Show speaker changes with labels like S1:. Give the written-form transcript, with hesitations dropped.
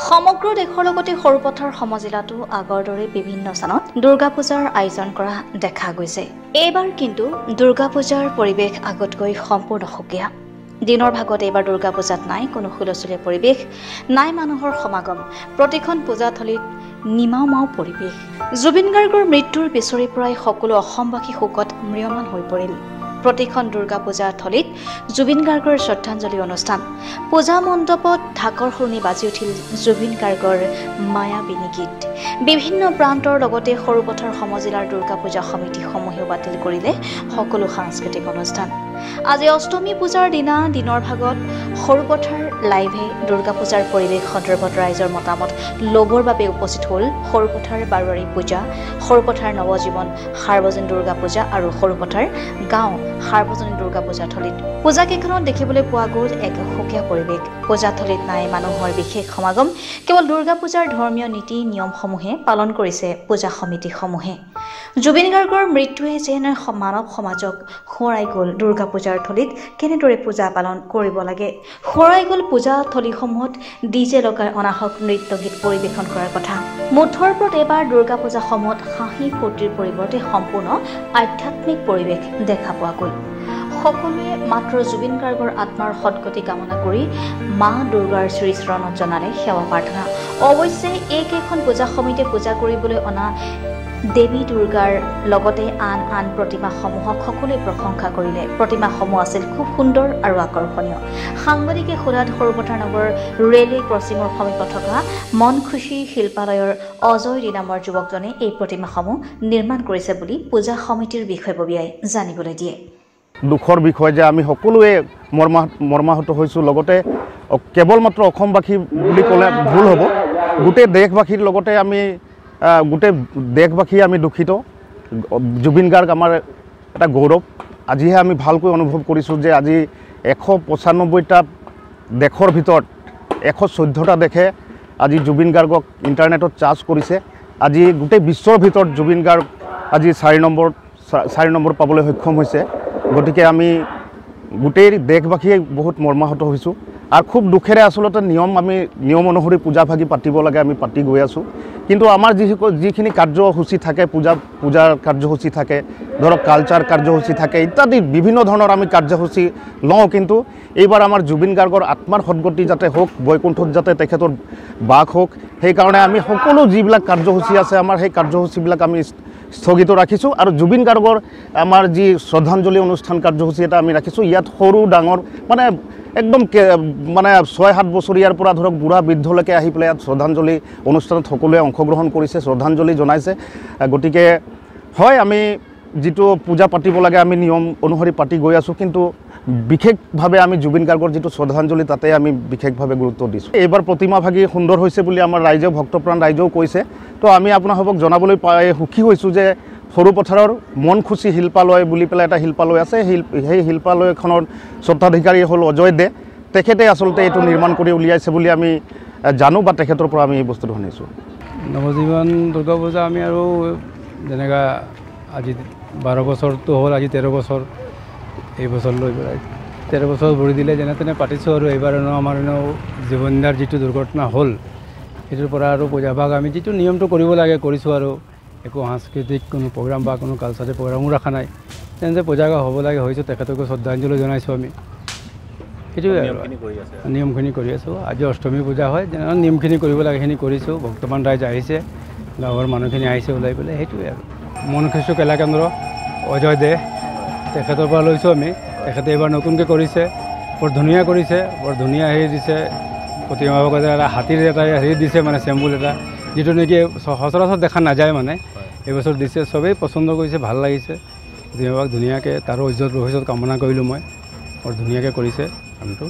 S1: সমগ্ৰ দেশৰ লগতে সৰুপথাৰ সমজিলাতো আগৰ দৰে বিভিন্ন স্থানত দুৰ্গা পূজাৰ আয়োজন কৰা দেখা গৈছে। এইবাৰ কিন্তু দুৰ্গা পূজাৰ পৰিৱেশ আগতকৈ সম্পূৰ্ণ সুকীয়া। দিনৰ ভাগত এইবাৰ দুৰ্গা পূজাত নাই কোনো হুলস্থুলীয়া পৰিৱেশ, নাই মানুহৰ সমাগম, প্ৰতিখন পূজাথলীত নিমাও পৰিৱেশ। জুবিন গাৰ্গৰ মৃত্যুৰ পিছৰে পৰাই সকলো অসমবাসী শোকত ম্ৰিয়মান হৈ পৰিল। প্ৰতিখন দুৰ্গা পূজা থলীত জুবিন গাৰ্গৰ শ্ৰদ্ধাঞ্জলি অনুষ্ঠান। পূজা মণ্ডপত ঢাকৰ শুনি বাজি উঠিল জুবিন গাৰ্গৰ মায়াবিনী গীত। বিভিন্ন প্ৰান্তৰ লগতে সৰুপথাৰ সমজিলাৰ দুৰ্গা পূজা সমিতিসমূহেও বাতিল কৰিলে সকলো সাংস্কৃতিক অনুষ্ঠান। আজি অষ্টমী পূজাৰ দিনা দিনৰ ভাগত সৰুপথাৰ লাইভে দুৰ্গা পূজাৰ পৰিৱেশ সন্দৰ্ভত ৰাইজৰ মতামত ল'বৰ বাবে উপস্থিত হ'ল সৰুপথাৰ বাৰোৱাৰী পূজা, সৰুপথাৰ নৱজীৱন সাৰ্বজনীন দুৰ্গা পূজা আৰু সৰুপথাৰ গাঁও সাৰ্বজনীন দুৰ্গা পূজা থলীত। পূজাকেইখনত দেখিবলৈ পোৱা গ'ল এক সুকীয়া পৰিৱেশ। পূজাথলীত নাই মানুহৰ বিশেষ সমাগম, কেৱল দুৰ্গা পূজাৰ ধৰ্মীয় নীতি নিয়মসমূহে পালন কৰিছে পূজা সমিতিসমূহে। জুবিন গাৰ্গৰ মৃত্যুৱে যেন মানৱ সমাজক সোঁৱৰাই গ'ল দুৰ্গা পূজাৰ থলীত কেনেদৰে পূজা পালন কৰিব লাগে। সোঁৱৰাই গ'ল পূজা থলীসমূহত ডিজে লগাই অনাহক নৃত্য গীত পৰিৱেশন কৰাৰ কথা। মুঠৰ ওপৰত এইবাৰ দুৰ্গা পূজাসমূহত হাঁহি ফূৰ্তিৰ পৰিৱৰ্তে সম্পূৰ্ণ আধ্যাত্মিক পৰিৱেশ দেখা পোৱা গ'ল। সকলোৱে মাত্ৰ জুবিন গাৰ্গৰ আত্মাৰ সদগতি কামনা কৰি মা দুৰ্গাৰ শ্ৰীচৰণত জনালে সেৱা প্ৰাৰ্থনা। অৱশ্যে এইকেইখন পূজা সমিতিয়ে পূজা কৰিবলৈ অনা দেৱী দুৰ্গাৰ লগতে আন প্ৰতিমাসমূহক সকলোৱে প্ৰশংসা কৰিলে। প্ৰতিমাসমূহ আছিল খুব সুন্দৰ আৰু আকৰ্ষণীয়। সাংবাদিকে সোধাত সৰুপথাৰ নগৰ ৰেলৱে ক্ৰছিঙৰ সমীপত থকা মন খুশী শিল্পালয়ৰ অজয় দি নামৰ যুৱকজনে এই প্ৰতিমাসমূহ নিৰ্মাণ কৰিছে বুলি পূজা সমিতিৰ বিষয়ববীয়াই জানিবলৈ দিয়ে।
S2: দুখৰ বিষয় যে আমি সকলোৱে মৰ্মাহত হৈছোঁ, লগতে কেৱল মাত্ৰ অসমবাসী বুলি ক'লে ভুল হ'ব, গোটেই দেশবাসীৰ লগতে আমি গোটেই দেশবাসী আমি দুখিত। জুবিন গাৰ্গ আমাৰ এটা গৌৰৱ। আজিহে আমি ভালকৈ অনুভৱ কৰিছোঁ যে আজি 195টা দেশৰ ভিতৰত 114টা দেশে আজি জুবিন গাৰ্গক ইণ্টাৰনেটত চাৰ্জ কৰিছে। আজি গোটেই বিশ্বৰ ভিতৰত জুবিন গাৰ্গ আজি 4 নম্বৰ পাবলৈ সক্ষম হৈছে। গতিকে আমি গোটেই দেশবাসীয়ে বহুত মৰ্মাহত হৈছোঁ আৰু খুব দুখেৰে আচলতে নিয়ম অনুসৰি পূজা ভাগি পাতিব লাগে, আমি পাতি গৈ আছোঁ। কিন্তু আমাৰ যিখিনি কাৰ্যসূচী থাকে, পূজাৰ কাৰ্যসূচী থাকে, ধৰক কালচাৰ কাৰ্যসূচী থাকে ইত্যাদি বিভিন্ন ধৰণৰ আমি কাৰ্যসূচী লওঁ। কিন্তু এইবাৰ আমাৰ জুবিন গাৰ্গৰ আত্মাৰ সদগতি যাতে হওক, বৈকুণ্ঠত যাতে তেখেতৰ বাস হওক, সেইকাৰণে আমি সকলো যিবিলাক কাৰ্যসূচী আছে আমাৰ সেই কাৰ্যসূচীবিলাক আমি স্থগিত ৰাখিছোঁ। আৰু জুবিন গাৰ্গৰ আমাৰ যি শ্ৰদ্ধাঞ্জলি অনুষ্ঠান কাৰ্যসূচী এটা আমি ৰাখিছোঁ। ইয়াত সৰু ডাঙৰ মানে একদম মানে 6-7 বছৰীয়াৰ পৰা ধৰক বুঢ়া বৃদ্ধলৈকে আহি পেলাই ইয়াত শ্ৰদ্ধাঞ্জলি অনুষ্ঠানত সকলোৱে অংশগ্ৰহণ কৰিছে, শ্ৰদ্ধাঞ্জলি জনাইছে। গতিকে হয়, আমি যিটো পূজা পাতিব লাগে আমি নিয়ম অনুসৰি পাতি গৈ আছোঁ, কিন্তু বিশেষভাৱে আমি জুবিন গাৰ্গৰ যিটো শ্ৰদ্ধাঞ্জলি তাতে আমি বিশেষভাৱে গুৰুত্ব দিছোঁ। এইবাৰ প্ৰতিমা ভাগি সুন্দৰ হৈছে বুলি আমাৰ ৰাইজেও, ভক্তপ্ৰাণ ৰাইজেও কৈছে। তো আমি আপোনালোকক জনাবলৈ পাই সুখী হৈছোঁ যে সৰুপথাৰৰ মন খুশী শিল্পালয় বুলি পেলাই এটা শিল্পালয় আছে। সেই শিল্পালয়খনৰ স্বত্বাধিকাৰী হ'ল অজয় দে। তেখেতে আচলতে এইটো নিৰ্মাণ কৰি উলিয়াইছে বুলি আমি জানো বা তেখেতৰ পৰা আমি এই বস্তুটো শুনিছোঁ।
S3: নৱজীৱন দুৰ্গা পূজা আমি আৰু যেনেকৈ আজি 12 বছৰটো হ'ল, আজি 13 বছৰ, এই বছৰ লৈ পেলাই 13 বছৰ ভৰি দিলে যেনে তেনে পাতিছোঁ। আৰু এইবাৰ আমাৰ জীৱনদাৰ যিটো দুৰ্ঘটনা হ'ল সেইটোৰ পৰা আৰু পূজা ভাগ আমি যিটো নিয়মটো কৰিব লাগে কৰিছোঁ। আৰু একো সাংস্কৃতিক কোনো প্ৰগ্ৰাম বা কোনো কালচাৰেল প্ৰগ্ৰামো ৰখা নাই। তেনেকৈ পূজা হ'ব লাগে হৈছোঁ, তেখেতকো শ্ৰদ্ধাঞ্জলি জনাইছোঁ আমি। সেইটোৱে আৰু নিয়মখিনি কৰি আছোঁ। আজি অষ্টমী পূজা হয়, যেনে নিয়মখিনি কৰিব লাগে সেইখিনি কৰিছোঁ। ভক্তমান ৰাইজ আহিছে, গাঁৱৰ মানুহখিনি আহিছে ওলাই পেলাই। সেইটোৱে আৰু মন খুশী কলা কেন্দ্ৰ অজয় দে, তেখেতৰ পৰা লৈছোঁ আমি। তেখেতে এইবাৰ নতুনকৈ কৰিছে, বৰ ধুনীয়া কৰিছে, বৰ ধুনীয়া হেৰি দিছে। প্ৰতিমা ভাগত এটা হাতীৰ এটা হেৰি দিছে, মানে চেম্বুল এটা, যিটো নেকি সচৰাচৰ দেখা নাযায়, মানে এইবছৰ দিছে। চবেই পচন্দ কৰিছে, ভাল লাগিছে। প্ৰতিমা ভাগ ধুনীয়াকৈ, তাৰো ইজ্জত ভৱিষ্যত কামনা কৰিলোঁ মই। বৰ ধুনীয়াকৈ কৰিছে কামটো।